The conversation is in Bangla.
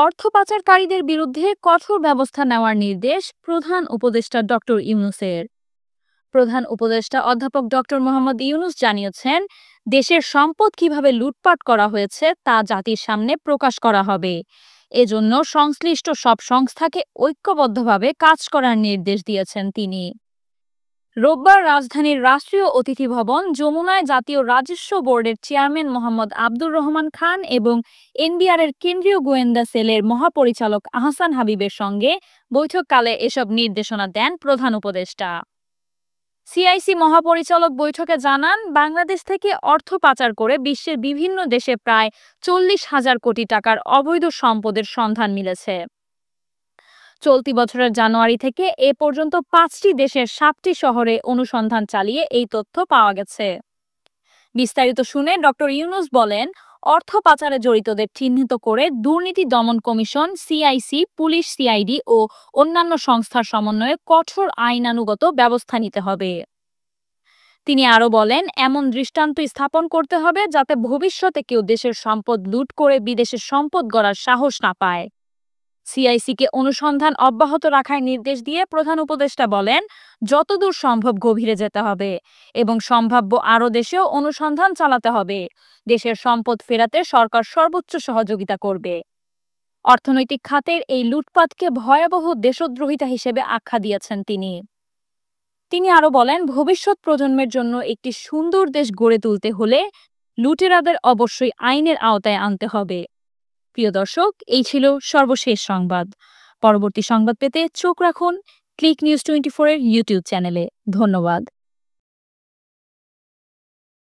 অর্থ পাচারকারীদের বিরুদ্ধে কঠোর ব্যবস্থা নেওয়ার নির্দেশ প্রধান উপদেষ্টা ডক্টর ইউনূসের। প্রধান উপদেষ্টা অধ্যাপক ডক্টর মোহাম্মদ ইউনূস জানিয়েছেন, দেশের সম্পদ কিভাবে লুটপাট করা হয়েছে তা জাতির সামনে প্রকাশ করা হবে। এজন্য সংশ্লিষ্ট সব সংস্থাকে ঐক্যবদ্ধভাবে কাজ করার নির্দেশ দিয়েছেন তিনি। রোববার রাজধানীর রাষ্ট্রীয় অতিথি ভবন যমুনায় জাতীয় রাজস্ব বোর্ডের চেয়ারম্যান মোহাম্মদ আব্দুর রহমান খান এবং এনবিআরের কেন্দ্রীয় গোয়েন্দা সেলের মহাপরিচালক আহসান হাবিবের সঙ্গে বৈঠককালে এসব নির্দেশনা দেন প্রধান উপদেষ্টা। সিআইসি মহাপরিচালক বৈঠকে জানান, বাংলাদেশ থেকে অর্থ পাচার করে বিশ্বের বিভিন্ন দেশে প্রায় 40,000 কোটি টাকার অবৈধ সম্পদের সন্ধান মিলেছে। চলতি বছরের জানুয়ারি থেকে এ পর্যন্ত 5টি দেশের 7টি শহরে অনুসন্ধান চালিয়ে এই তথ্য পাওয়া গেছে। বিস্তারিত শুনে ডক্টর ইউনূস বলেন, অর্থ পাচারে জড়িতদের চিহ্নিত করে দুর্নীতি দমন কমিশন, সিআইসি, পুলিশ, সিআইডি ও অন্যান্য সংস্থার সমন্বয়ে কঠোর আইনানুগত ব্যবস্থা নিতে হবে। তিনি আরও বলেন, এমন দৃষ্টান্ত স্থাপন করতে হবে যাতে ভবিষ্যতে কেউ দেশের সম্পদ লুট করে বিদেশে সম্পদ গড়ার সাহস না পায়। সিআইসিকে অনুসন্ধান অব্যাহত রাখার নির্দেশ দিয়ে প্রধান উপদেষ্টা বলেন, যতদূর সম্ভব গভীরে যেতে হবে এবং সম্ভাব্য আরও দেশেও অনুসন্ধান চালাতে হবে। দেশের সম্পদ ফেরাতে সরকার সর্বোচ্চ সহযোগিতা করবে। অর্থনৈতিক খাতের এই লুটপাটকে ভয়াবহ দেশদ্রোহিতা হিসেবে আখ্যা দিয়েছেন তিনি আরও বলেন, ভবিষ্যৎ প্রজন্মের জন্য একটি সুন্দর দেশ গড়ে তুলতে হলে লুটেরাদের অবশ্যই আইনের আওতায় আনতে হবে। প্রিয় দর্শক, এই ছিল সর্বশেষ সংবাদ। পরবর্তী সংবাদ পেতে চোখ রাখুন ক্লিক নিউজ 24 এর ইউটিউব চ্যানেলে। ধন্যবাদ।